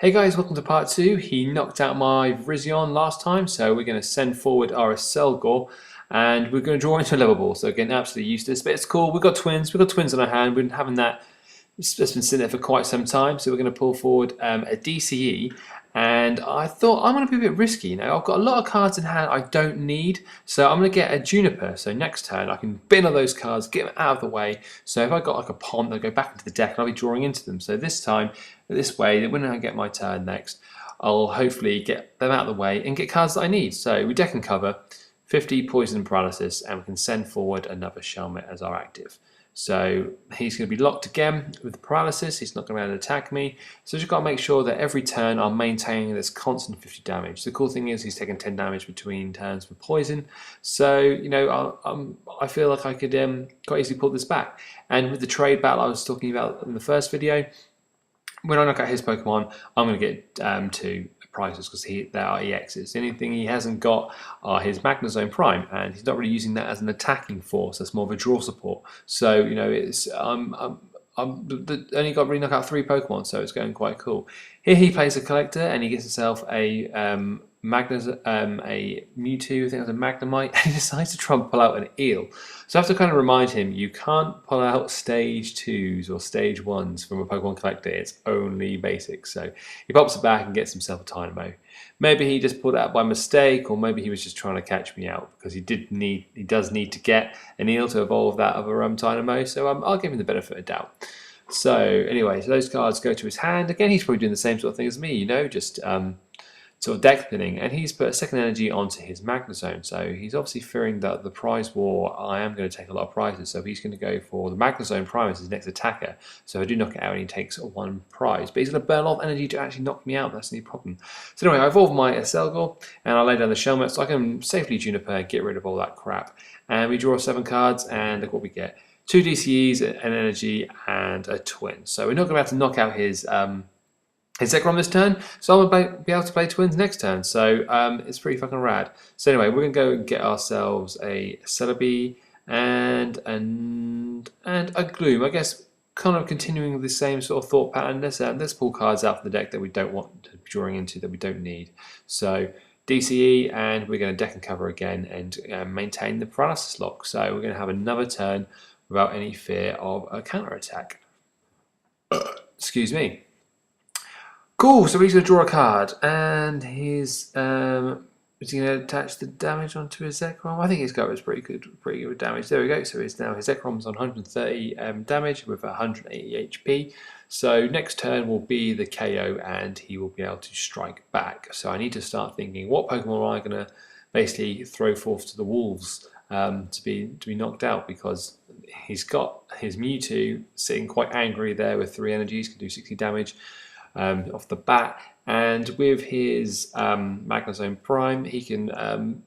Hey guys, welcome to part 2. He knocked out my Virizion last time, so we're going to send forward our Selgor and we're going to draw into a level ball. So again, absolutely useless, but it's cool. We've got twins on our hand. We've been having that, it's been sitting there for quite some time, so we're going to pull forward a DCE. And I thought I'm going to be a bit risky. I've got a lot of cards in hand I don't need, so I'm going to get a Juniper. So next turn I can bin all those cards, get them out of the way. So if I got like a Pond, they'll go back into the deck and I'll be drawing into them. So this time, this way, when I get my turn next, I'll hopefully get them out of the way and get cards that I need. So we deck and cover 50 poison and paralysis, and we can send forward another Shelmet as our active. So he's going to be locked again with the paralysis. He's not going to be able to attack me. So just got to make sure that every turn I'm maintaining this constant 50 damage. The cool thing is he's taking 10 damage between turns for poison. So I feel like I could quite easily pull this back. And with the trade battle I was talking about in the first video, when I knock out his Pokemon, I'm going to get 2 prizes because they are EXs. The only thing he hasn't got are his Magnezone Prime, and he's not really using that as an attacking force. That's more of a draw support. So it's only got to really knock out 3 Pokemon, so it's going quite cool. Here he plays a collector and he gets himself a a Mewtwo, I think it was a Magnemite, and he decides to try and pull out an eel. So I have to kind of remind him, you can't pull out stage 2s or stage 1s from a Pokemon collector, it's only basics. So he pops it back and gets himself a Dynamo. Maybe he just pulled it out by mistake, or maybe he was just trying to catch me out, because he does need to get an eel to evolve that other Dynamo, so I'll give him the benefit of doubt. So anyway, so those cards go to his hand. Again, he's probably doing the same sort of thing as me, just sort of deck thinning, and he's put a second energy onto his Magnezone. So he's obviously fearing that the prize war, I am going to take a lot of prizes, so he's going to go for the Magnezone Prime as his next attacker. So if I do knock it out and he takes 1 prize, but he's going to burn a lot of energy to actually knock me out. That's the problem. So anyway, I evolve my Selgor and I lay down the Shelmet so I can safely Juniper and get rid of all that crap. And we draw 7 cards, and look what we get: 2 DCEs, an energy, and a twin. So we're not going to be able to knock out his Zekrom this turn, so I'm going to be able to play twins next turn. So it's pretty fucking rad. So anyway, we're going to go and get ourselves a Celebi and a Gloom. I guess kind of continuing the same sort of thought pattern. Let's pull cards out of the deck that we don't want to be drawing into, that we don't need. So DCE, and we're going to deck and cover again and maintain the paralysis lock. So we're going to have another turn without any fear of a counter attack. Excuse me. Cool, so he's going to draw a card, and is he going to attach the damage onto his Zekrom? I think his go is pretty good with damage. There we go, so his Zekrom's on 130 damage with 180 HP. So next turn will be the KO, and he will be able to strike back. So I need to start thinking, what Pokemon am I going to basically throw forth to the wolves to be knocked out, because he's got his Mewtwo sitting quite angry there with 3 energies, can do 60 damage. Off the bat, and with his Magnezone Prime, he can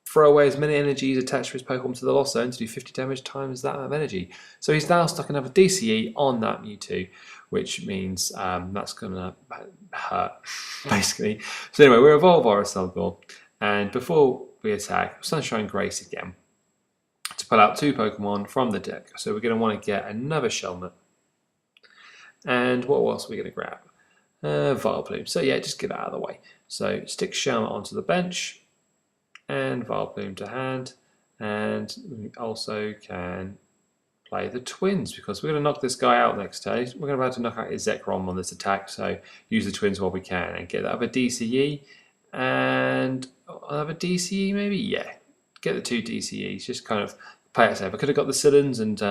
throw away as many energies attached to his Pokemon to the Lost Zone to do 50 damage times that amount of energy. So he's now stuck another DCE on that Mewtwo, which means that's going to hurt, basically. So anyway, we evolve our Selgor, and before we attack, Sunshine Grace again to pull out 2 Pokemon from the deck. So we're going to want to get another Shelmet. And what else are we going to grab? Vileplume. So yeah, just get that out of the way. So stick Shelmet onto the bench, and Vileplume to hand, and we also can play the twins, because we're going to knock this guy out next turn. We're going to have to knock out his Zekrom on this attack, so use the twins while we can and get that other DCE, and another DCE maybe? Yeah, get the 2 DCEs, just kind of play it safe. I could have got the Cylons and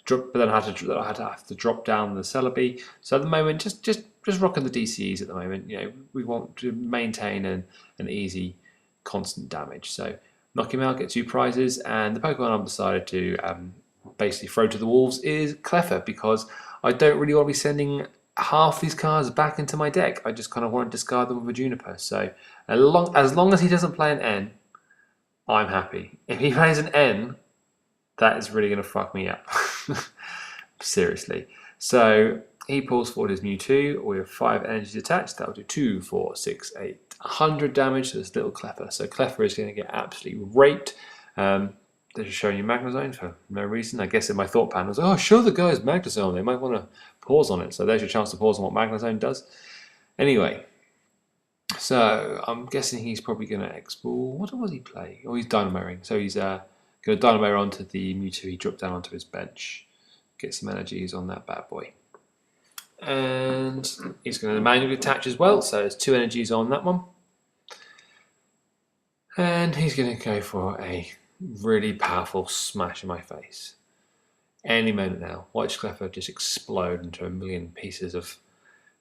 but then I had to drop down the Celebi. So at the moment, just rocking the DCEs at the moment. We want to maintain an easy, constant damage. So knock him out, get 2 prizes, and the Pokemon I've decided to basically throw to the wolves is Cleffa, because I don't really want to be sending half these cards back into my deck. I just kind of want to discard them with a Juniper. So as long as he doesn't play an N, I'm happy. If he plays an N, that is really going to fuck me up. Seriously. So he pulls forward his Mewtwo with 5 energies attached. That will do 2, 4, 6, 8, 100 damage to this little Cleffa. So Cleffa is going to get absolutely raped. They're just showing you Magnezone for no reason. I guess in my thought pattern I was like, oh, show the guys Magnezone. They might want to pause on it. So there's your chance to pause on what Magnezone does. Anyway, so I'm guessing he's probably going to export. What was he playing? Oh, he's dynamo-ing. So he's going to dynamo onto the Mewtwo. He dropped down onto his bench. Get some energies on that bad boy. And he's going to manually attach as well. So there's 2 energies on that one. And he's going to go for a really powerful smash in my face. Any moment now, watch Cleffa just explode into a million pieces of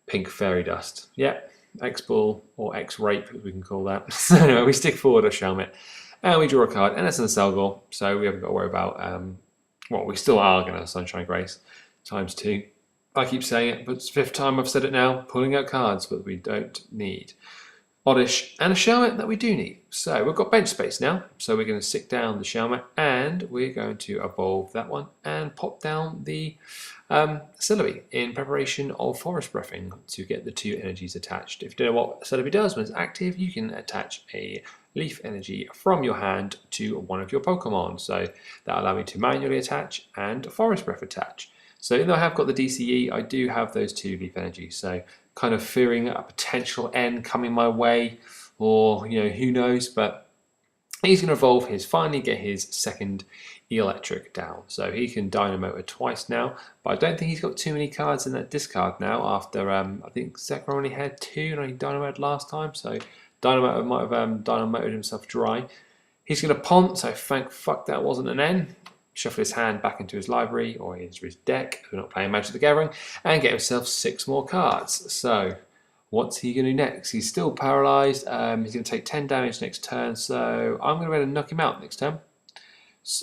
pink fairy dust. Yep, X-Ball or X-Rape, as we can call that. So anyway, we stick forward a Shelmet and we draw a card, and it's an Selgor, so we haven't got to worry about, well, we still are going to Sunshine Grace ×2. I keep saying it, but it's the 5th time I've said it now, pulling out cards that we don't need. Oddish, and a Shelmet that we do need. So we've got bench space now, so we're going to stick down the Shelmet and we're going to evolve that one and pop down the Celebi in preparation of Forest Breathing to get the 2 energies attached. If you don't know what Celebi does when it's active, you can attach a leaf energy from your hand to one of your Pokemon. So that'll allow me to manually attach and Forest Breath attach. So even though I have got the DCE, I do have those 2 leaf energies. So kind of fearing a potential end coming my way, or who knows, but he's going to evolve finally get his 2nd electric down. So he can Dynamo twice now, but I don't think he's got too many cards in that discard now after, I think Zekrom only had 2 and he Dynamoed last time, so Dynamo might have Dynamoed himself dry. He's going to Pont, so thank fuck that wasn't an N. Shuffle his hand back into his library or into his deck, we're not playing Magic the Gathering, and get himself 6 more cards. So what's he going to do next? He's still paralysed. He's going to take 10 damage next turn, so I'm going to be able to knock him out next turn.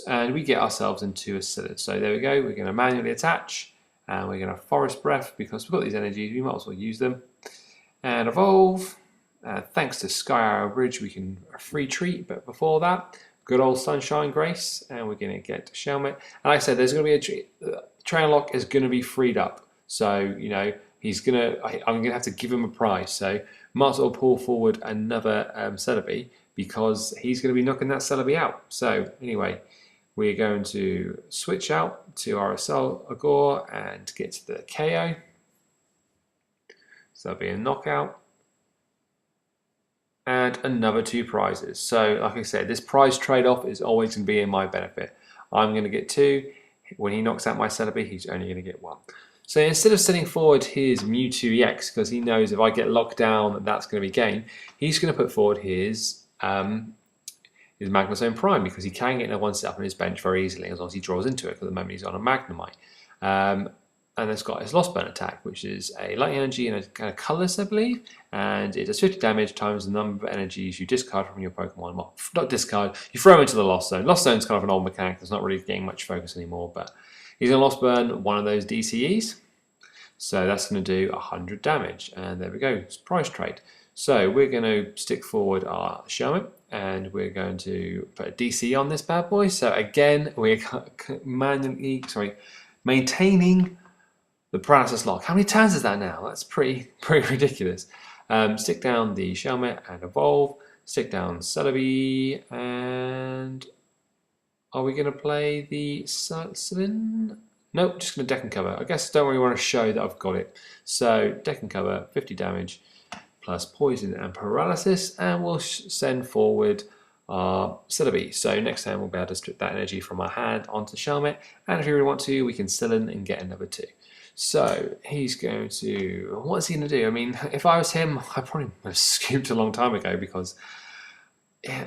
And we get ourselves into a Cyllid. So there we go, we're going to manually attach, and we're going to Forest Breath because we've got these energies, we might as well use them. And evolve. Thanks to Sky Arrow Bridge, we can free treat, but before that, good old Sunshine Grace, and we're going to get Shelmet. And like I said, there's going to be Train Lock is going to be freed up. So, he's going to, I'm going to have to give him a prize. So, might as well pull forward another Celebi because he's going to be knocking that Celebi out. So, anyway, we're going to switch out to our Selgor and get to the KO. So, that'll be a knockout. And another 2 prizes. So like I said, this prize trade-off is always going to be in my benefit. I'm going to get 2. When he knocks out my Celebi, he's only going to get 1. So instead of setting forward his Mewtwo EX, because he knows if I get locked down, that's going to be game, he's going to put forward his Magnezone Prime, because he can get another one set up on his bench very easily, as long as he draws into it, because at the moment he's on a Magnemite. And it's got his Lost Burn attack, which is a lightning energy and a kind of colorless, I believe. And it does 50 damage times the number of energies you discard from your Pokemon. Well, not discard, you throw them into the Lost Zone. Lost Zone's kind of an old mechanic that's not really getting much focus anymore, but he's going to Lost Burn one of those DCEs. So that's going to do 100 damage. And there we go, it's price trade. So we're going to stick forward our Shelmet, and we're going to put a DC on this bad boy. So again, we're maintaining the Paralysis Lock. How many turns is that now? That's pretty ridiculous. Stick down the Shelmet and evolve. Stick down Celebi, and are we going to play the Cyllin? Nope, just going to deck and cover. I guess I don't really want to show that I've got it. So deck and cover, 50 damage plus poison and paralysis, and we'll send forward our Celebi. So next time we'll be able to strip that energy from our hand onto Shelmet, and if you really want to, we can Cyllin and get another 2. So he's going to, what's he going to do? I mean, if I was him, I probably would have scooped a long time ago, because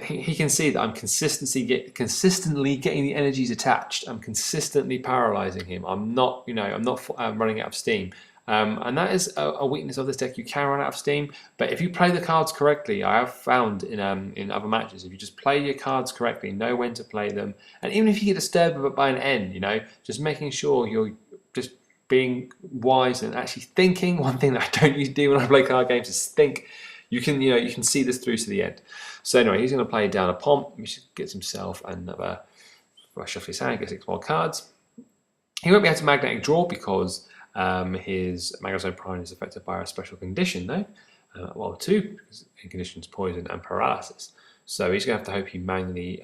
he can see that I'm consistently getting the energies attached. I'm consistently paralyzing him. I'm not, I'm not running out of steam. And that is a weakness of this deck. You can run out of steam, but if you play the cards correctly, I have found in other matches, if you just play your cards correctly, know when to play them, and even if you get disturbed by an end, just making sure you're just being wise and actually thinking. One thing that I don't usually do when I play card games is think. You can see this through to the end. So anyway, he's going to play down a Pomp, which gets himself another. Shuffle his hand, gets 6 more cards. He won't be able to Magnetic Draw because his Magnezone Prime is affected by a special condition, though. Well, 2 because in conditions poison and paralysis. So he's going to have to hope he manually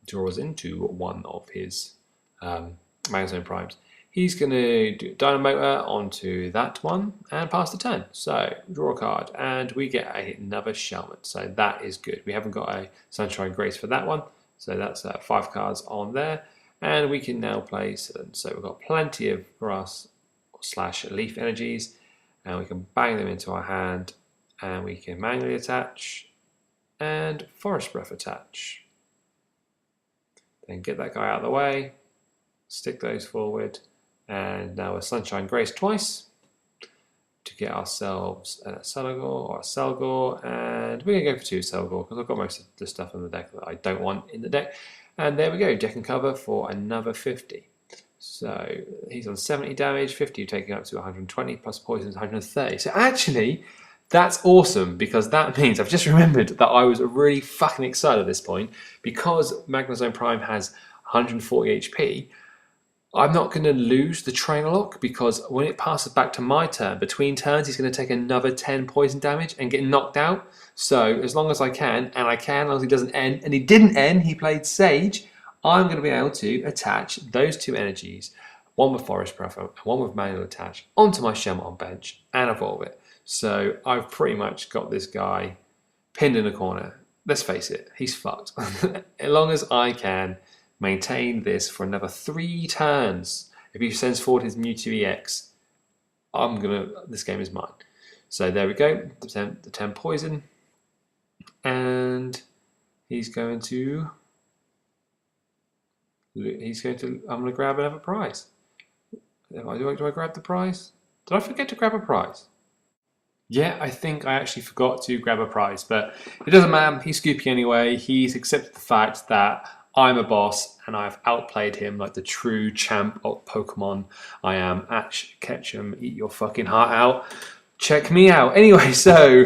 draws into one of his Magnezone Primes. He's going to do Dynamotor onto that one and pass the turn. So draw a card and we get another Shelmet. So that is good. We haven't got a Sunshine Grace for that one. So that's 5 cards on there. And we can now play Cylind. So we've got plenty of grass / leaf energies. And we can bang them into our hand. And we can manually attach and Forest Breath attach. Then get that guy out of the way. Stick those forward. And now a Sunshine Grace twice to get ourselves a Celgor or a Selgor, and we're going to go for 2 Selgor because I've got most of the stuff in the deck that I don't want in the deck. And there we go, deck and cover for another 50. So he's on 70 damage, 50 taking up to 120, plus poison's 130. So actually, that's awesome because that means I've just remembered that I was really fucking excited at this point because Magnezone Prime has 140 HP. I'm not going to lose the Trainer Lock because when it passes back to my turn, between turns, he's going to take another 10 poison damage and get knocked out. So as long as I can, and I can, as long as he doesn't end, and he didn't end, he played Sage, I'm going to be able to attach those 2 energies, one with Forest Breath and one with Manual Attach, onto my Shelmet on bench and evolve it. So I've pretty much got this guy pinned in a corner. Let's face it, he's fucked. As long as I can maintain this for another 3 turns. If he sends forward his Mewtwo EX, this game is mine. So there we go, the 10 poison. And I'm going to grab another prize. Do I grab the prize? Did I forget to grab a prize? Yeah, I think I actually forgot to grab a prize, but it doesn't matter. He's Scoopy anyway. He's accepted the fact that I'm a boss and I've outplayed him like the true champ of Pokemon I am. Ash Ketchum, eat your fucking heart out. Check me out. Anyway, so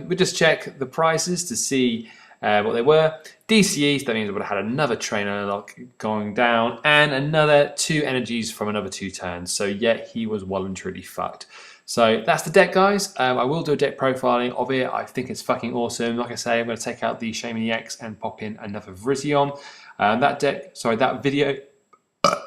we just check the prices to see what they were. DCE, so that means I would have had another Trainer Lock going down and another 2 energies from another 2 turns. So yeah, he was well and truly fucked. So that's the deck, guys. I will do a deck profiling of it. I think it's fucking awesome. Like I say, I'm going to take out the Shaman EX and pop in another Virizion. That video,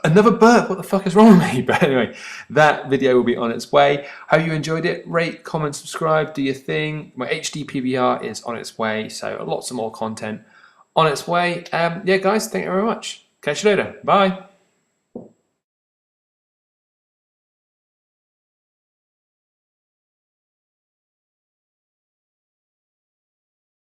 another burp, what the fuck is wrong with me? But anyway, that video will be on its way. Hope you enjoyed it. Rate, comment, subscribe, do your thing. My HD PBR is on its way, so lots of more content on its way. Yeah, guys, thank you very much. Catch you later. Bye.